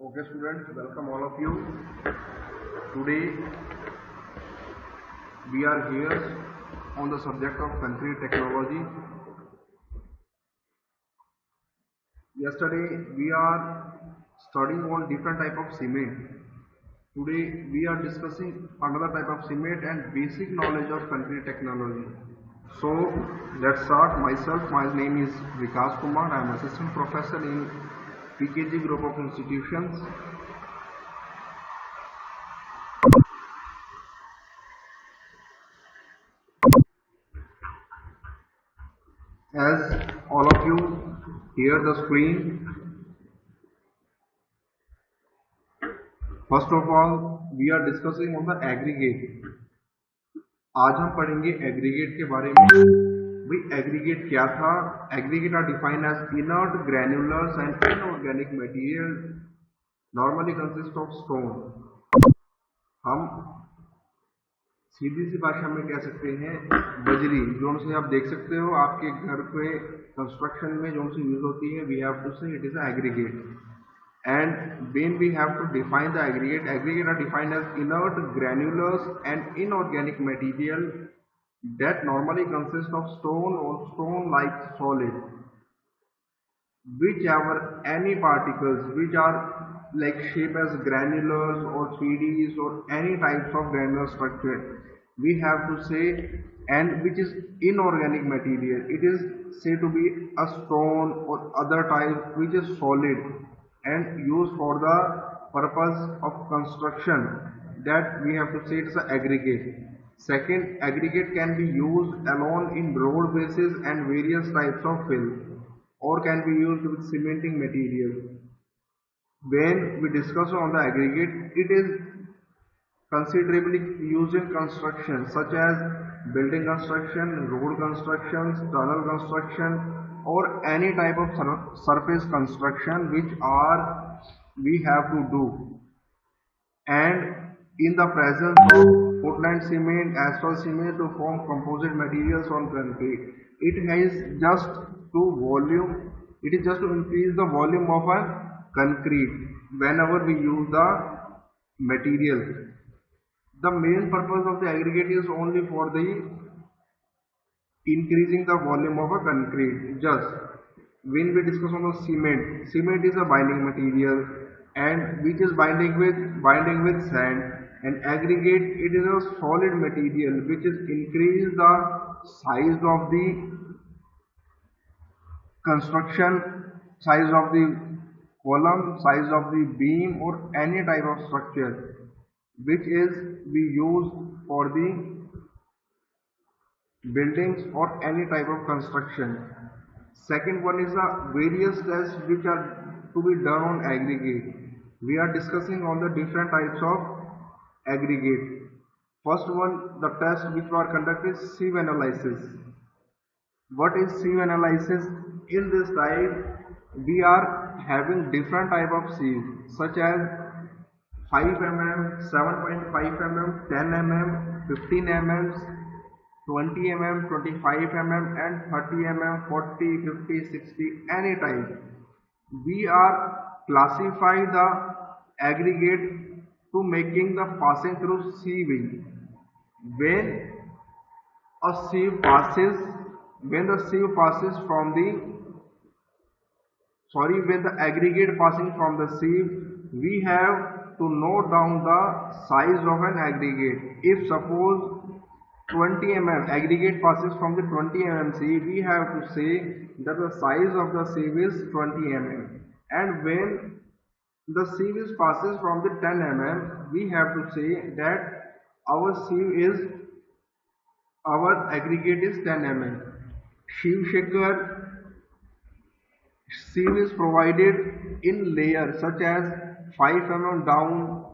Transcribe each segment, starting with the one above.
Okay students, welcome all of you. Today we are here on the subject of concrete technology. Yesterday we are studying on different type of cement. Today we are discussing another type of cement and basic knowledge of concrete technology. So let's start. My name is Vikas Kumar. I am assistant professor in PKG group of institutions. As all of you hear the screen, first of all we are discussing on the aggregate. आज हम पढ़ेंगे aggregate के बारे में. भाई aggregate क्या था? Aggregate are defined as inert granulars and inorganic material normally consist of stone. हम सीधी सी भाषा में कह सकते हैं बजरी, जो से आप देख सकते हो आपके घर पे कंस्ट्रक्शन में जो से यूज होती है. वी हैव टू से it is aggregate. And when we have to define the aggregate are defined as inert granulars and inorganic material that normally consist of stone or stone-like solid, whichever any particles which are like shape as granulars or 3Ds or any types of granular structure, we have to say, and which is inorganic material, it is said to be a stone or other type which is solid and used for the purpose of construction, that we have to say it's an aggregate. Second, aggregate can be used alone in road bases and various types of fill, or can be used with cementing material. When we discuss on the aggregate, it is considerably used in construction such as building construction, road constructions, tunnel construction, or any type of surface construction which we have to do. And in the presence of Portland cement, asphalt cement to form composite materials on concrete, it has just to increase the volume of a concrete whenever we use the material. The main purpose of the aggregate is only for the increasing the volume of a concrete. Just when we discuss on the cement is a binding material and which is binding with sand, and aggregate, it is a solid material which is increase the size of the construction, size of the column, size of the beam or any type of structure which is we use for the buildings or any type of construction. Second one is the various tests which are to be done on aggregate. We are discussing on the different types of aggregate. First one, the test which were conducted is sieve analysis. What is sieve analysis? In this type, we are having different type of sieve such as 5 mm, 7.5 mm, 10 mm, 15 mm, 20 mm, 25 mm and 30 mm, 40, 50, 60, any type. We are classify the aggregate to making the passing through sieving. When a sieve passes, when the aggregate passing from the sieve, we have to note down the size of an aggregate. If suppose 20 mm aggregate passes from the 20 mm sieve, we have to say that the size of the sieve is 20 mm. And when the sieve passes from the 10 mm, we have to say that our aggregate is 10 mm. Sieve is provided in layers such as 5 mm down,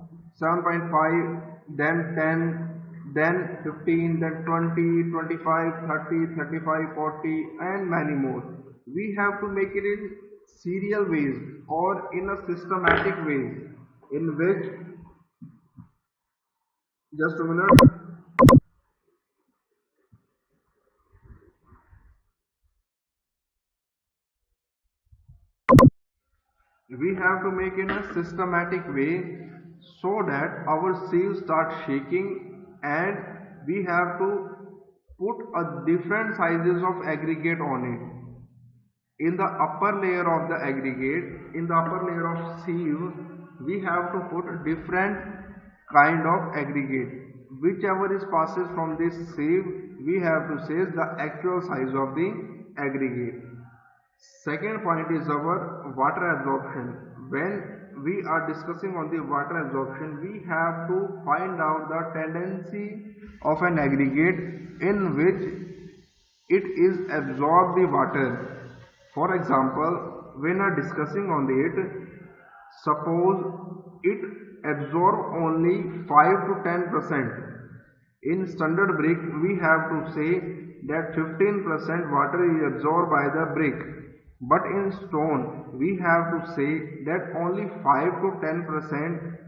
7.5, then 10, then 15, then 20, 25, 30, 35, 40 and many more. We have to make it in serial ways or in a systematic way, in which, just a minute, We have to make in a systematic way so that our sieve start shaking, and we have to put a different sizes of aggregate on it. In the upper layer of the aggregate, in the upper layer of sieve, we have to put different kind of aggregate. Whichever is passes from this sieve, we have to say the actual size of the aggregate. Second point is our water absorption. When we are discussing on the water absorption, we have to find out the tendency of an aggregate in which it is absorb the water. For example, when are discussing on it, suppose it absorb only 5 to 10%. In standard brick, we have to say that 15% water is absorbed by the brick. But in stone, we have to say that only 5 to 10%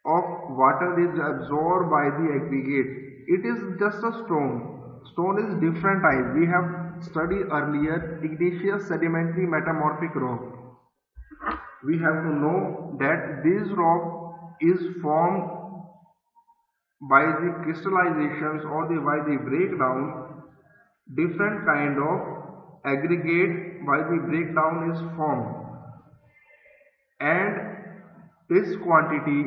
of water is absorbed by the aggregate. It is just a stone. Stone is different type. We have studied earlier igneous sedimentary metamorphic rock. We have to know that this rock is formed by the crystallizations or by the breakdown. Different kind of aggregate by the breakdown is formed, and this quality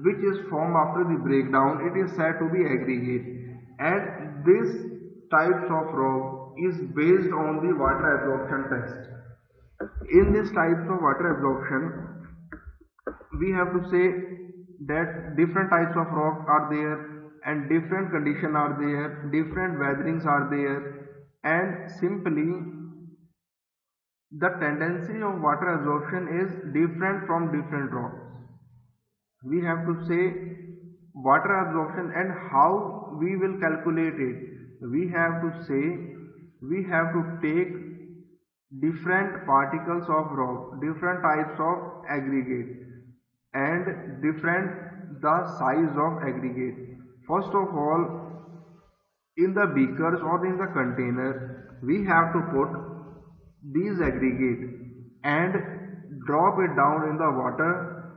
which is formed after the breakdown, it is said to be aggregate. And this types of rock is based on the water absorption test. In this types of water absorption, we have to say that different types of rock are there, and different conditions are there, different weatherings are there, and simply the tendency of water absorption is different from different rocks. We have to say water absorption and how we will calculate it. We have to say we have to take different particles of rock, different types of aggregate, and different the size of aggregate. First of all, in the beakers or in the container, we have to put these aggregate and drop it down in the water,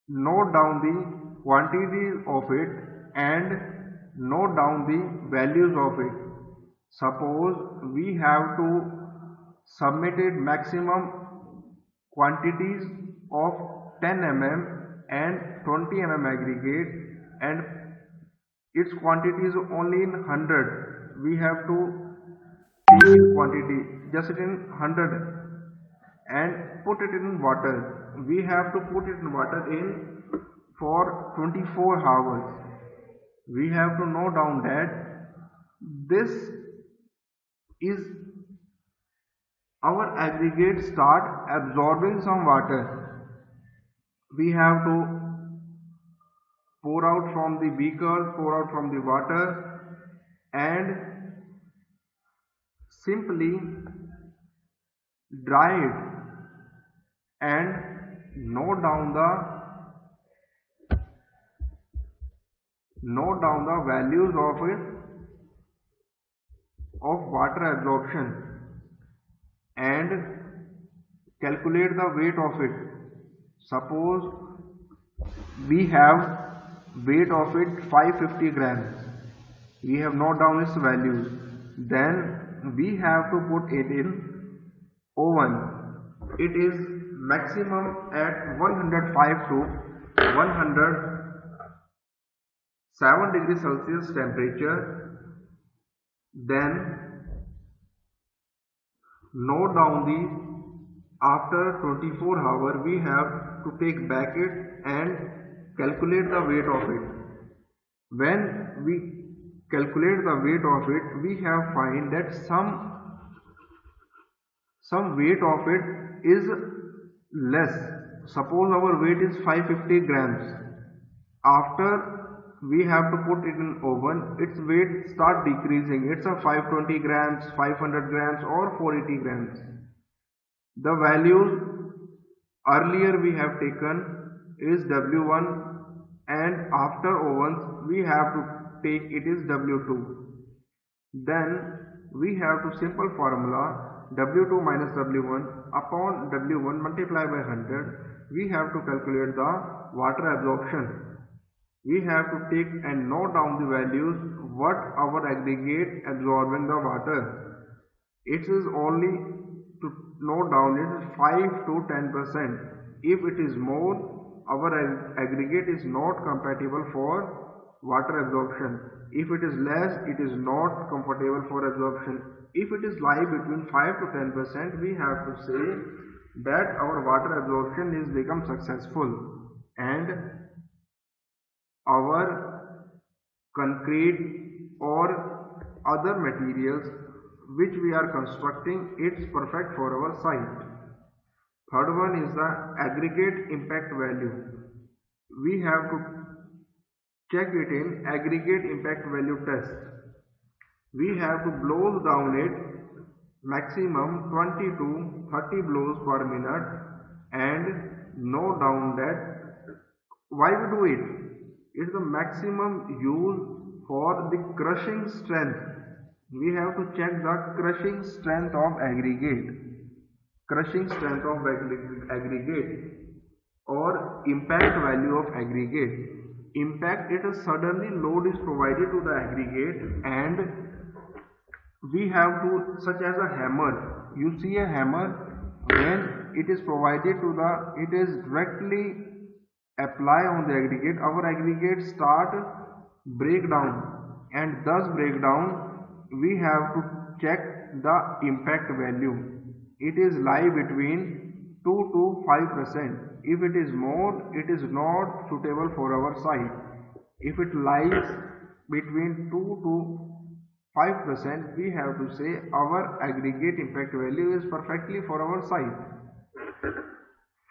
note down the quantity of it and note down the values of it. Suppose we have to submitted maximum quantities of 10 mm and 20 mm aggregate, and its quantity is only in 100. We have to take its quantity just in 100 and put it in water. We have to put it in water in for 24 hours. We have to note down that this is our aggregate start absorbing some water. We have to pour out from the beaker, pour out from the water, and simply dry it and note down the values of it of water absorption and calculate the weight of it. Suppose we have weight of it 550 grams. We have noted down its values. Then we have to put it in oven. It is maximum at 105 to 107 degrees Celsius temperature. Then note down the after 24 hours we have to take back it and calculate the weight of it. When we calculate the weight of it, we have find that some weight of it is less. Suppose our weight is 550 grams. After we have to put it in oven, its weight start decreasing. It's a 520 grams, 500 grams or 480 grams. The values earlier we have taken is W1, and after ovens we have to take it is W2. Then we have to simple formula W2 minus W1 upon W1 multiply by 100, we have to calculate the water absorption. We have to take and note down the values what our aggregate absorbing the water. It is only to note down it is 5 to 10%. If it is more, our aggregate is not compatible for water absorption. If it is less, it is not comfortable for absorption. If it is lie between 5 to 10%, we have to say that our water absorption is become successful and our concrete or other materials which we are constructing, it's perfect for our site. Third one is the aggregate impact value. We have to check it in aggregate impact value test. We have to blow down it maximum 20 to 30 blows per minute and note down that why we do it. It's the maximum use for the crushing strength. We have to check the crushing strength of aggregate. Crushing strength of aggregate or impact value of aggregate. Impact, it is suddenly load is provided to the aggregate and we have to, such as a hammer. You see a hammer, when it is provided to the, it is directly apply on the aggregate, our aggregate start break down and thus break down, we have to check the impact value. It is lie between 2 to 5%. If it is more, it is not suitable for our site. If it lies between 2 to 5%, we have to say our aggregate impact value is perfectly for our site.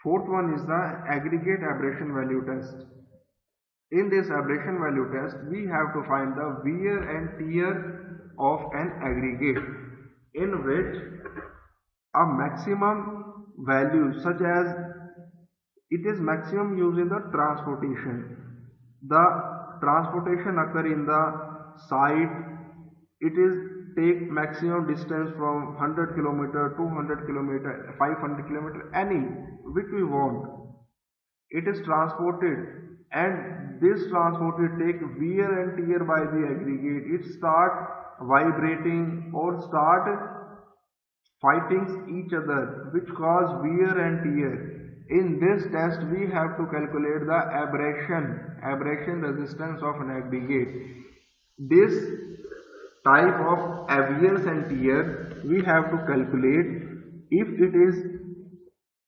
Fourth one is the aggregate abrasion value test. In this abrasion value test, we have to find the wear and tear of an aggregate in which a maximum value such as it is maximum used in the transportation. The transportation occur in the site, it is take maximum distance from 100 km, 200 km, 500 km, any which we want. It is transported and this transported take wear and tear by the aggregate. It start vibrating or start fighting each other which cause wear and tear. In this test we have to calculate the abrasion resistance of an aggregate. This type of wear and tear we have to calculate. If it is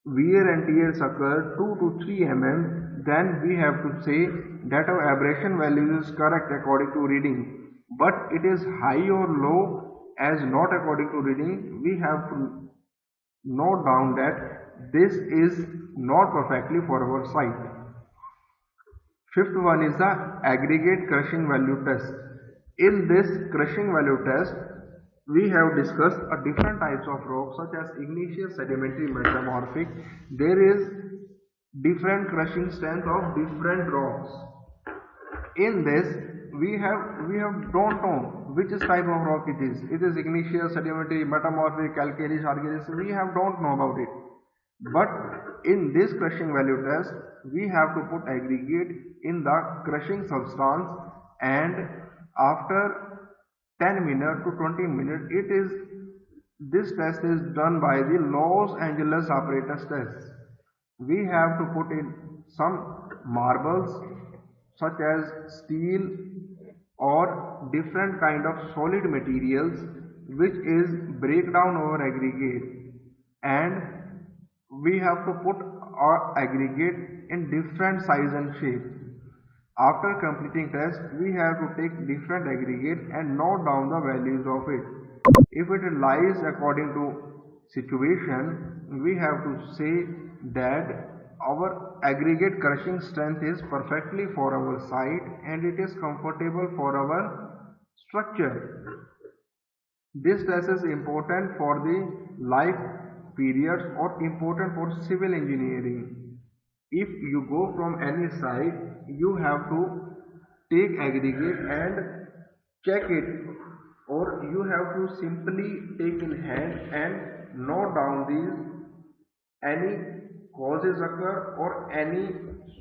wear and tears occur 2 to 3 mm, then we have to say that our abrasion value is correct according to reading, but it is high or low as not according to reading, we have to note down that this is not perfectly for our site. Fifth one is the aggregate crushing value test. In this crushing value test, we have discussed different types of rocks such as igneous, sedimentary, metamorphic. There is different crushing strength of different rocks. In this, we don't know which type of rock it is. It is igneous, sedimentary, metamorphic, calcareous, argillaceous. We don't know about it. But in this crushing value test, we have to put aggregate in the crushing substance and after 10 minutes to 20 minutes, this test is done by the Los Angeles apparatus test. We have to put in some marbles such as steel or different kind of solid materials which is break down over aggregate, and we have to put our aggregate in different size and shape. After completing test, we have to take different aggregate and note down the values of it. If it lies according to situation, we have to say that our aggregate crushing strength is perfectly for our site and it is comfortable for our structure. This test is important for the life periods or important for civil engineering. If you go from any site, you have to take aggregate and check it, or you have to simply take in hand and note down these any causes occur or any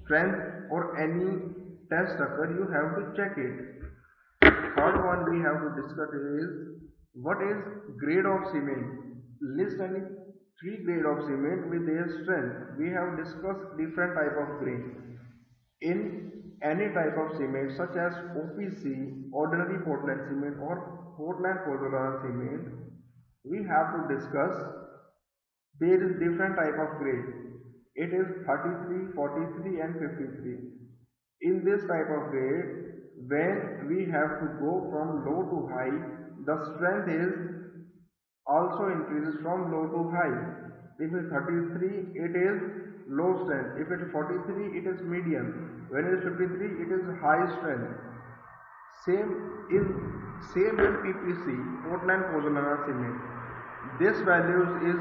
strength or any test occur, you have to check it. Third one we have to discuss is what is grade of cement. List any three grade of cement with their strength. We have discussed different type of grade in any type of cement such as OPC, ordinary Portland cement, or Portland pozzolana cement. We have to discuss there is different type of grade. It is 33, 43 and 53. In this type of grade, when we have to go from low to high, the strength is also increases from low to high. If it is 33, it is low strength. If it is 43, it is medium. When it is 53, it is high strength. Same in PPC, Portland pozzolana cement. This values is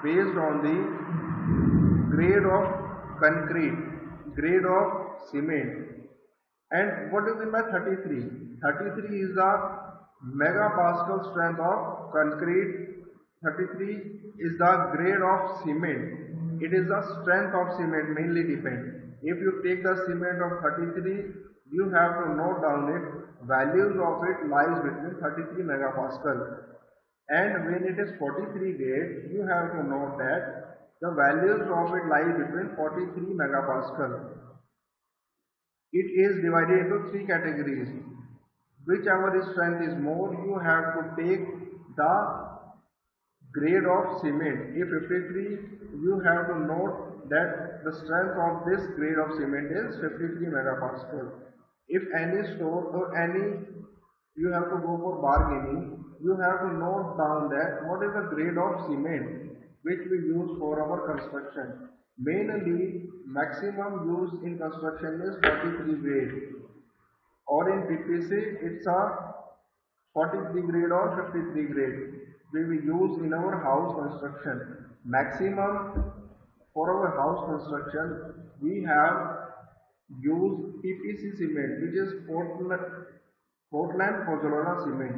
based on the grade of concrete, grade of cement. And what is meant by 33? 33 is the megapascal strength of concrete. 33 is the grade of cement. It is the strength of cement mainly depend. If you take the cement of 33, you have to note down it. Values of it lies between 33 megapascal. And when it is 43 grade, you have to note that the values of it lie between 43 megapascal. It is divided into three categories. Whichever strength is more, you have to take the grade of cement. If 53, you have to note that the strength of this grade of cement is 53 megapascal. If any store or any you have to go for bargaining, you have to note down that what is the grade of cement which we use for our construction. Mainly, maximum use in construction is 43 grade, or in PPC it's a 43 grade or 53 grade we will use in our house construction. Maximum for our house construction we have used PPC cement, which is Portland pozzolana cement.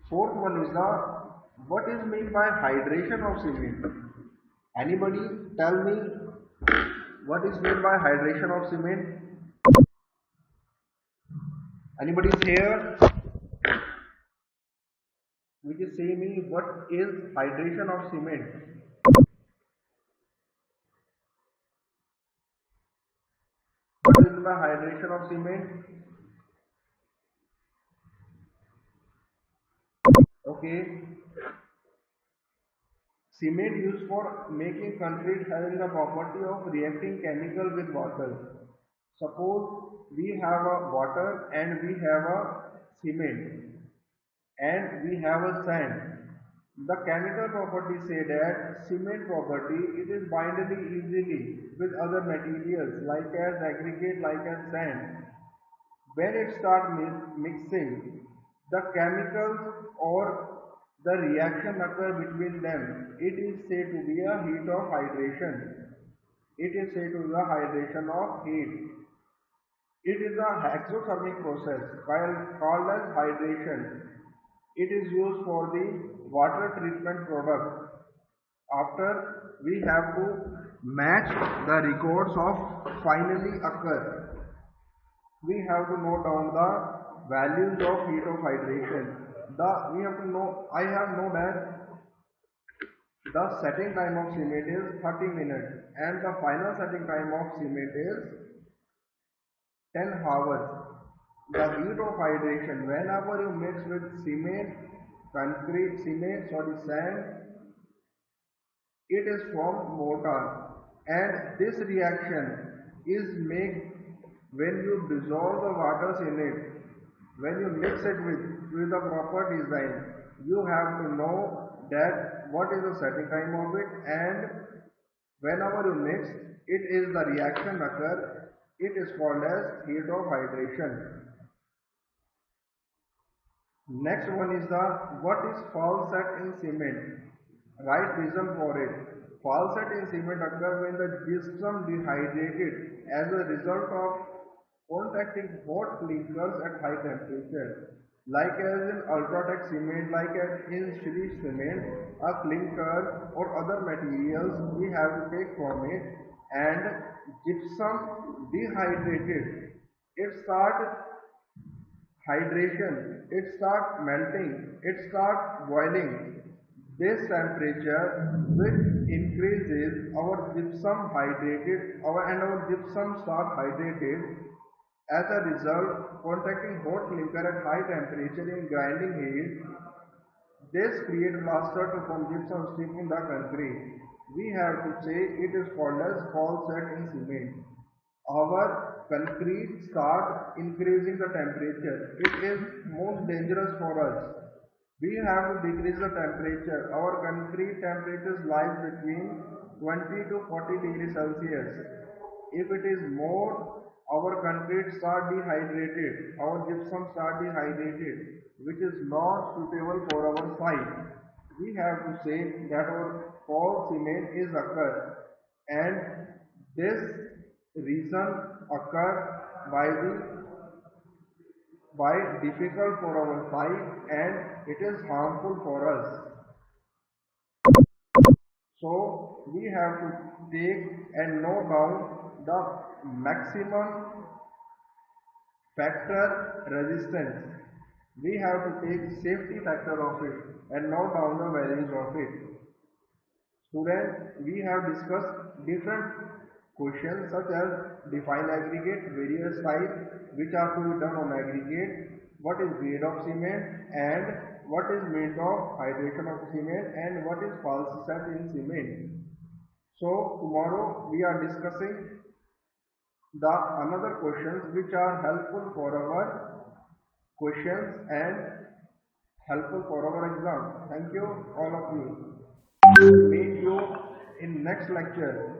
Fourth one is the what is meant by hydration of cement. Anybody tell me what is meant by hydration of cement? Anybody is here? Which is say me what is hydration of cement? What is the hydration of cement? Okay. Cement used for making concrete having the property of reacting chemical with water. Suppose we have a water and we have a cement and we have a sand. The chemical properties say that cement property it is bindable easily with other materials like as aggregate like as sand. When it starts mixing, the chemicals or the reaction occur between them. It is said to be a heat of hydration. It is said to be a hydration of heat. It is a exothermic process called as hydration. It is used for the water treatment product. After we have to match the records of finally occur. We have to note down the values of heat of hydration. We have to know. I have known that the setting time of cement is 30 minutes and the final setting time of cement is 10 hours. The heat of hydration, whenever you mix with sand, it is from mortar, and this reaction is made when you dissolve the waters in it. When you mix it with the proper design, you have to know that what is the setting time of it, and whenever you mix, it is the reaction occur. It is called as heat of hydration. Next one is the what is fall set in cement. Right reason for it. Fall set in cement occur when the gypsum dehydrated as a result of contacting hot clinkers at high temperature. like as in Ultratech cement, like as in Shri cement, a clinker or other materials we have to take from it, and gypsum dehydrated. It start hydration, it start melting, it start boiling. This temperature which increases our gypsum hydrated, our gypsum start hydrated. As a result, contacting hot clinker at high temperature in grinding heat, this creates plaster to form gypsum stick in the concrete. We have to say it is called as fall set in cement. Our concrete start increasing the temperature. It is most dangerous for us. We have to decrease the temperature. Our concrete temperatures lies between 20 to 40 degrees Celsius. If it is more, our concrete start dehydrated, our gypsum start dehydrated, which is not suitable for our site. We have to say that our fall cement is occur, and this reason occur by the by difficult for our sight, and it is harmful for us. So we have to take and note down the maximum factor resistance. We have to take safety factor of it and note down the values of it. Students, we have discussed different questions such as define aggregate, various types which are to be done on aggregate, what is grade of cement, and what is mean of hydration of cement, and what is false set in cement. So tomorrow we are discussing the another questions which are helpful for our questions and helpful for our exam. Thank you all of you. Meet you in next lecture.